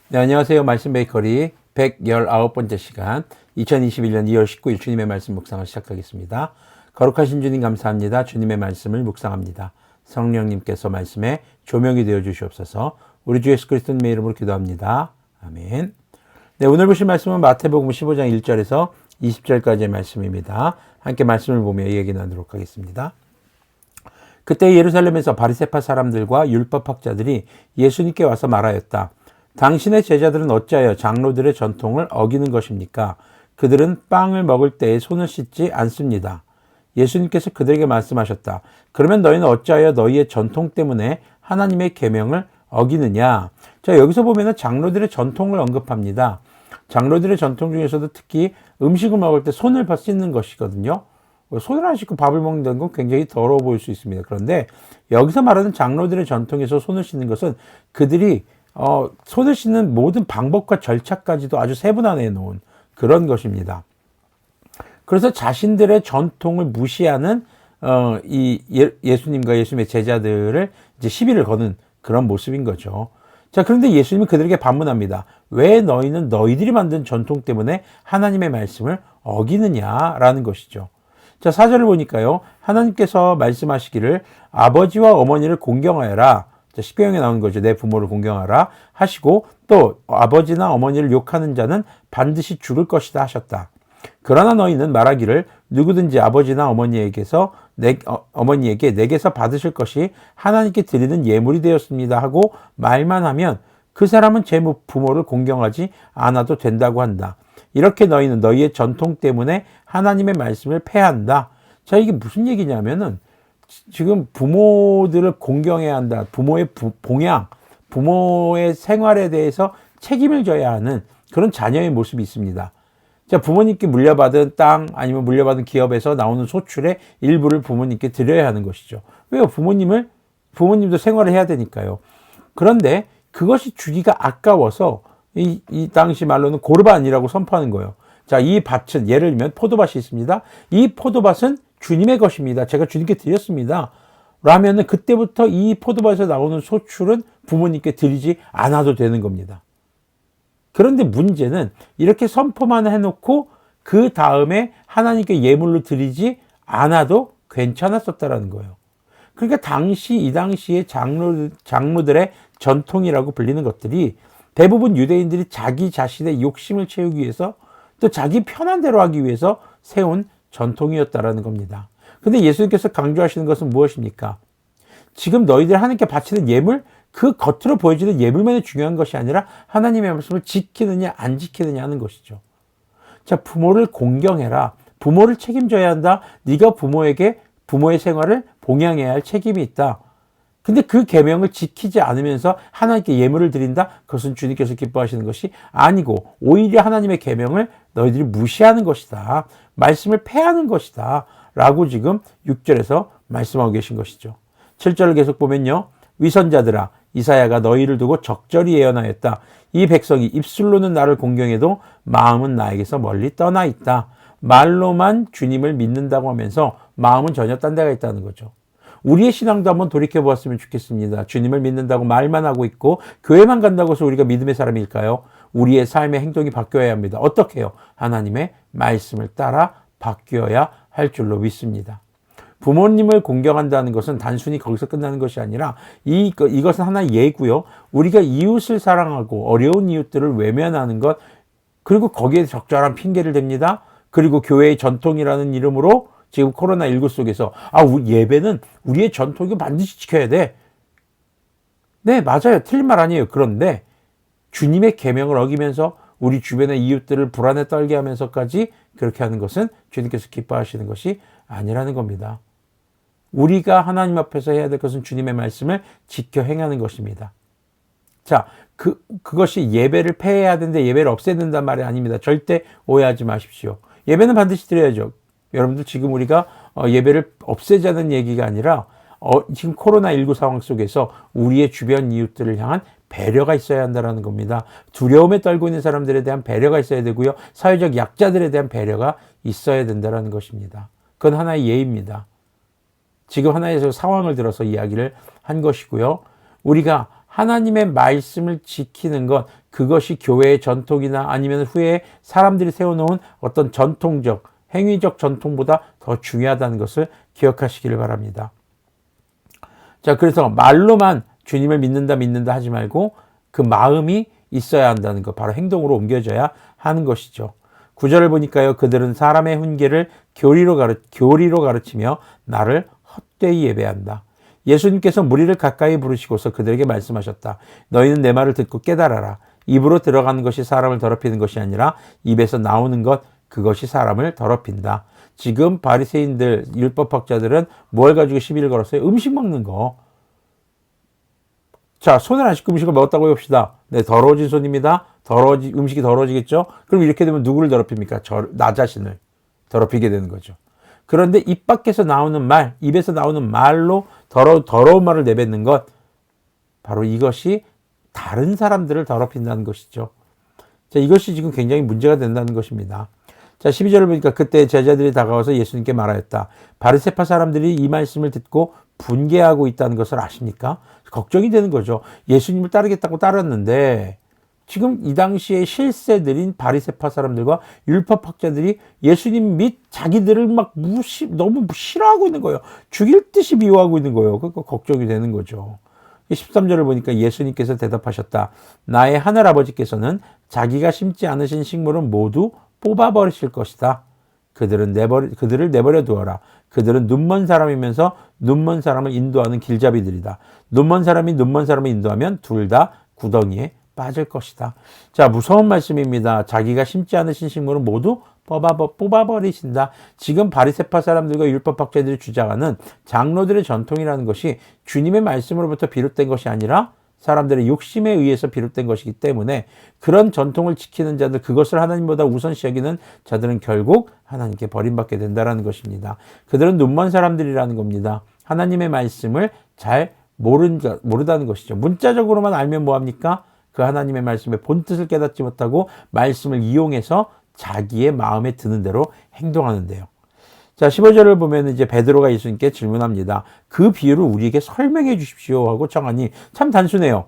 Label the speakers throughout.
Speaker 1: 네, 안녕하세요. 말씀 베이커리 119번째 시간 2021년 2월 19일 주님의 말씀 묵상을 시작하겠습니다. 거룩하신 주님 감사합니다. 주님의 말씀을 묵상합니다. 성령님께서 말씀에 조명이 되어 주시옵소서. 우리 주 예수 그리스도님의 이름으로 기도합니다. 아멘. 네, 오늘 보실 말씀은 마태복음 15장 1절에서 20절까지의 말씀입니다. 함께 말씀을 보며 이야기 나누도록 하겠습니다. 그때 예루살렘에서 바리새파 사람들과 율법학자들이 예수님께 와서 말하였다. 당신의 제자들은 어찌하여 장로들의 전통을 어기는 것입니까? 그들은 빵을 먹을 때에 손을 씻지 않습니다. 예수님께서 그들에게 말씀하셨다. 그러면 너희는 어찌하여 너희의 전통 때문에 하나님의 계명을 어기느냐? 자, 여기서 보면은 장로들의 전통을 언급합니다. 장로들의 전통 중에서도 특히 음식을 먹을 때 손을 씻는 것이거든요. 손을 안 씻고 밥을 먹는다는 건 굉장히 더러워 보일 수 있습니다. 그런데 여기서 말하는 장로들의 전통에서 손을 씻는 것은 그들이 손을 씻는 모든 방법과 절차까지도 아주 세분화해 놓은 그런 것입니다. 그래서 자신들의 전통을 무시하는 예수님과 예수님의 제자들을 이제 시비를 거는 그런 모습인 거죠. 자, 그런데 예수님은 그들에게 반문합니다. 왜 너희는 너희들이 만든 전통 때문에 하나님의 말씀을 어기느냐라는 것이죠. 자, 4절을 보니까요. 하나님께서 말씀하시기를 아버지와 어머니를 공경하여라. 십계명에 나오는 거죠. 내 부모를 공경하라 하시고 또 아버지나 어머니를 욕하는 자는 반드시 죽을 것이다 하셨다. 그러나 너희는 말하기를 누구든지 아버지나 어머니에게 내게서 받으실 것이 하나님께 드리는 예물이 되었습니다 하고 말만 하면 그 사람은 제 부모를 공경하지 않아도 된다고 한다. 이렇게 너희는 너희의 전통 때문에 하나님의 말씀을 폐한다. 자, 이게 무슨 얘기냐면은 지금 부모들을 공경해야 한다. 부모의 봉양, 부모의 생활에 대해서 책임을 져야 하는 그런 자녀의 모습이 있습니다. 자, 부모님께 물려받은 땅 아니면 물려받은 기업에서 나오는 소출의 일부를 부모님께 드려야 하는 것이죠. 왜요? 부모님도 생활을 해야 되니까요. 그런데 그것이 주기가 아까워서 이 당시 말로는 고르반이라고 선포하는 거예요. 자, 이 밭은 예를 들면 포도밭이 있습니다. 이 포도밭은 주님의 것입니다. 제가 주님께 드렸습니다. 라면은 그때부터 이 포도밭에서 나오는 소출은 부모님께 드리지 않아도 되는 겁니다. 그런데 문제는 이렇게 선포만 해놓고 그 다음에 하나님께 예물로 드리지 않아도 괜찮았었다라는 거예요. 그러니까 이 당시에 장로들의 전통이라고 불리는 것들이 대부분 유대인들이 자기 자신의 욕심을 채우기 위해서 또 자기 편한 대로 하기 위해서 세운 전통이었다라는 겁니다. 근데 예수님께서 강조하시는 것은 무엇입니까? 지금 너희들 하나님께 바치는 예물, 그 겉으로 보여지는 예물만이 중요한 것이 아니라 하나님의 말씀을 지키느냐 안 지키느냐 하는 것이죠. 자, 부모를 공경해라. 부모를 책임져야 한다. 네가 부모의 생활을 봉양해야 할 책임이 있다. 근데 그 계명을 지키지 않으면서 하나님께 예물을 드린다? 그것은 주님께서 기뻐하시는 것이 아니고 오히려 하나님의 계명을 너희들이 무시하는 것이다. 말씀을 폐하는 것이다. 라고 지금 6절에서 말씀하고 계신 것이죠. 7절을 계속 보면요. 위선자들아 이사야가 너희를 두고 적절히 예언하였다. 이 백성이 입술로는 나를 공경해도 마음은 나에게서 멀리 떠나 있다. 말로만 주님을 믿는다고 하면서 마음은 전혀 딴 데가 있다는 거죠. 우리의 신앙도 한번 돌이켜 보았으면 좋겠습니다. 주님을 믿는다고 말만 하고 있고 교회만 간다고 해서 우리가 믿음의 사람일까요? 우리의 삶의 행동이 바뀌어야 합니다. 어떻게 해요? 하나님의 말씀을 따라 바뀌어야 할 줄로 믿습니다. 부모님을 공경한다는 것은 단순히 거기서 끝나는 것이 아니라 이것은 하나의 예고요. 우리가 이웃을 사랑하고 어려운 이웃들을 외면하는 것, 그리고 거기에 적절한 핑계를 댑니다. 그리고 교회의 전통이라는 이름으로 지금 코로나19 속에서 예배는 우리의 전통이 반드시 지켜야 돼. 네, 맞아요. 틀린 말 아니에요. 그런데 주님의 계명을 어기면서 우리 주변의 이웃들을 불안에 떨게 하면서까지 그렇게 하는 것은 주님께서 기뻐하시는 것이 아니라는 겁니다. 우리가 하나님 앞에서 해야 될 것은 주님의 말씀을 지켜 행하는 것입니다. 자, 그것이 예배를 폐해야 되는데 예배를 없애야 된다는 말이 아닙니다. 절대 오해하지 마십시오. 예배는 반드시 드려야죠. 여러분들 지금 우리가 예배를 없애자는 얘기가 아니라 지금 코로나19 상황 속에서 우리의 주변 이웃들을 향한 배려가 있어야 한다는 겁니다. 두려움에 떨고 있는 사람들에 대한 배려가 있어야 되고요. 사회적 약자들에 대한 배려가 있어야 된다는 것입니다. 그건 하나의 예입니다. 지금 하나의 상황을 들어서 이야기를 한 것이고요. 우리가 하나님의 말씀을 지키는 것, 그것이 교회의 전통이나 아니면 후에 사람들이 세워놓은 어떤 전통적, 행위적 전통보다 더 중요하다는 것을 기억하시기를 바랍니다. 자, 그래서 말로만 주님을 믿는다 하지 말고 그 마음이 있어야 한다는 것, 바로 행동으로 옮겨져야 하는 것이죠. 9절을 보니까요, 그들은 사람의 훈계를 교리로 가르치며 나를 헛되이 예배한다. 예수님께서 무리를 가까이 부르시고서 그들에게 말씀하셨다. 너희는 내 말을 듣고 깨달아라. 입으로 들어가는 것이 사람을 더럽히는 것이 아니라 입에서 나오는 것, 그것이 사람을 더럽힌다. 지금 바리새인들, 율법학자들은 뭘 가지고 시비를 걸었어요? 음식 먹는 거. 자, 손을 안 씻고 음식을 먹었다고 해봅시다. 네, 더러워진 손입니다. 음식이 더러워지겠죠? 그럼 이렇게 되면 누구를 더럽힙니까? 나 자신을 더럽히게 되는 거죠. 그런데 입 밖에서 나오는 말, 입에서 나오는 말로 더러운 말을 내뱉는 것, 바로 이것이 다른 사람들을 더럽힌다는 것이죠. 자, 이것이 지금 굉장히 문제가 된다는 것입니다. 자, 12절을 보니까 그때 제자들이 다가와서 예수님께 말하였다. 바리새파 사람들이 이 말씀을 듣고 분개하고 있다는 것을 아십니까? 걱정이 되는 거죠. 예수님을 따르겠다고 따랐는데 지금 이 당시에 실세들인 바리새파 사람들과 율법학자들이 예수님 및 자기들을 막 너무 싫어하고 있는 거예요. 죽일 듯이 미워하고 있는 거예요. 그러니까 걱정이 되는 거죠. 13절을 보니까 예수님께서 대답하셨다. 나의 하늘아버지께서는 자기가 심지 않으신 식물은 모두 뽑아버리실 것이다. 그들을 내버려 두어라. 그들은 눈먼 사람이면서 눈먼 사람을 인도하는 길잡이들이다. 눈먼 사람이 눈먼 사람을 인도하면 둘 다 구덩이에 빠질 것이다. 자, 무서운 말씀입니다. 자기가 심지 않으신 식물은 모두 뽑아버리신다. 지금 바리새파 사람들과 율법학자들이 주장하는 장로들의 전통이라는 것이 주님의 말씀으로부터 비롯된 것이 아니라 사람들의 욕심에 의해서 비롯된 것이기 때문에 그런 전통을 지키는 자들, 그것을 하나님보다 우선시 여기는 자들은 결국 하나님께 버림받게 된다는 것입니다. 그들은 눈먼 사람들이라는 겁니다. 하나님의 말씀을 잘 모르다는 것이죠. 문자적으로만 알면 뭐합니까? 그 하나님의 말씀의 본뜻을 깨닫지 못하고 말씀을 이용해서 자기의 마음에 드는 대로 행동하는데요. 자, 15절을 보면 이제 베드로가 예수님께 질문합니다. 그 비유를 우리에게 설명해 주십시오 하고 청하니 참 단순해요.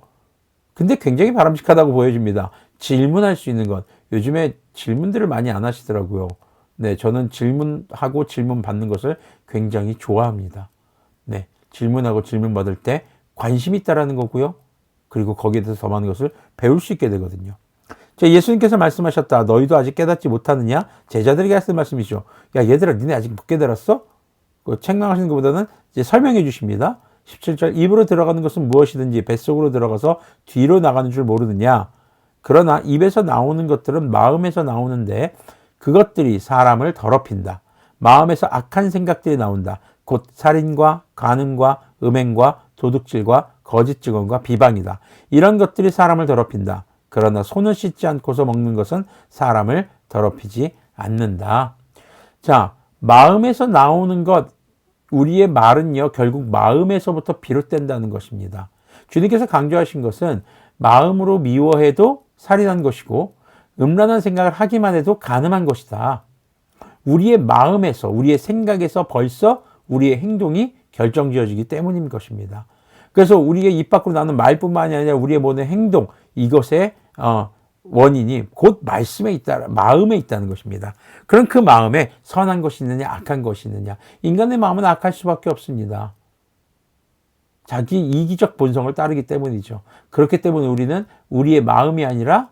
Speaker 1: 근데 굉장히 바람직하다고 보여집니다. 질문할 수 있는 것. 요즘에 질문들을 많이 안 하시더라고요. 네, 저는 질문하고 질문 받는 것을 굉장히 좋아합니다. 네, 질문하고 질문 받을 때 관심이 있다라는 거고요. 그리고 거기에 대해서 더 많은 것을 배울 수 있게 되거든요. 자, 예수님께서 말씀하셨다. 너희도 아직 깨닫지 못하느냐? 제자들에게 하신 말씀이죠. 야, 얘들아, 니네 아직 못 깨달았어? 책망하시는 것보다는 이제 설명해 주십니다. 17절, 입으로 들어가는 것은 무엇이든지 뱃속으로 들어가서 뒤로 나가는 줄 모르느냐? 그러나 입에서 나오는 것들은 마음에서 나오는데 그것들이 사람을 더럽힌다. 마음에서 악한 생각들이 나온다. 곧 살인과 간음과 음행과 도둑질과 거짓 증언과 비방이다. 이런 것들이 사람을 더럽힌다. 그러나 손을 씻지 않고서 먹는 것은 사람을 더럽히지 않는다. 자, 마음에서 나오는 것, 우리의 말은요, 결국 마음에서부터 비롯된다는 것입니다. 주님께서 강조하신 것은 마음으로 미워해도 살인한 것이고 음란한 생각을 하기만 해도 간음한 것이다. 우리의 마음에서, 우리의 생각에서 벌써 우리의 행동이 결정지어지기 때문인 것입니다. 그래서 우리의 입 밖으로 나오는 말뿐만이 아니라 우리의 모든 행동, 이것의 원인이 곧 말씀에 있다, 마음에 있다는 것입니다. 그럼 그 마음에 선한 것이 있느냐, 악한 것이 있느냐. 인간의 마음은 악할 수밖에 없습니다. 자기 이기적 본성을 따르기 때문이죠. 그렇기 때문에 우리는 우리의 마음이 아니라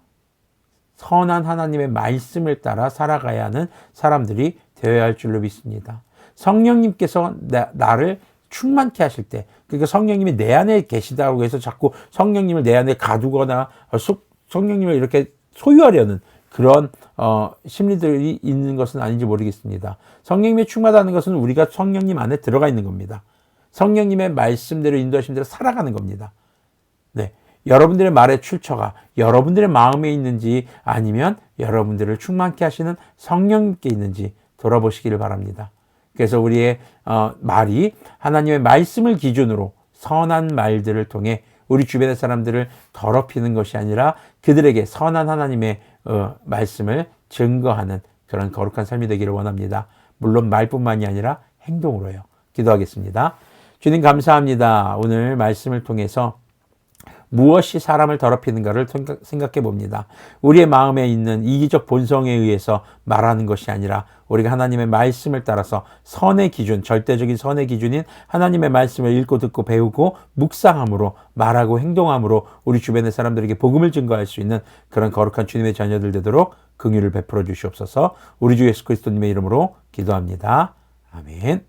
Speaker 1: 선한 하나님의 말씀을 따라 살아가야 하는 사람들이 되어야 할 줄로 믿습니다. 성령님께서 나를 충만케 하실 때, 그러니까 성령님이 내 안에 계시다고 해서 자꾸 성령님을 내 안에 가두거나 성령님을 이렇게 소유하려는 그런 심리들이 있는 것은 아닌지 모르겠습니다. 성령님이 충만하다는 것은 우리가 성령님 안에 들어가 있는 겁니다. 성령님의 말씀대로 인도하심대로 살아가는 겁니다. 네, 여러분들의 말의 출처가 여러분들의 마음에 있는지 아니면 여러분들을 충만케 하시는 성령님께 있는지 돌아보시기를 바랍니다. 그래서 우리의 말이 하나님의 말씀을 기준으로 선한 말들을 통해 우리 주변의 사람들을 더럽히는 것이 아니라 그들에게 선한 하나님의 말씀을 증거하는 그런 거룩한 삶이 되기를 원합니다. 물론 말뿐만이 아니라 행동으로요. 기도하겠습니다. 주님 감사합니다. 오늘 말씀을 통해서 무엇이 사람을 더럽히는가를 생각해 봅니다. 우리의 마음에 있는 이기적 본성에 의해서 말하는 것이 아니라 우리가 하나님의 말씀을 따라서 선의 기준, 절대적인 선의 기준인 하나님의 말씀을 읽고 듣고 배우고 묵상함으로 말하고 행동함으로 우리 주변의 사람들에게 복음을 증거할 수 있는 그런 거룩한 주님의 자녀들 되도록 긍휼을 베풀어 주시옵소서. 우리 주 예수 그리스도님의 이름으로 기도합니다. 아멘.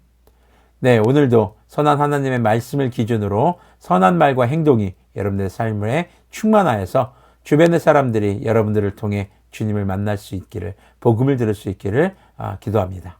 Speaker 1: 네, 오늘도 선한 하나님의 말씀을 기준으로 선한 말과 행동이 여러분들의 삶에 충만하여서 주변의 사람들이 여러분들을 통해 주님을 만날 수 있기를, 복음을 들을 수 있기를 기도합니다.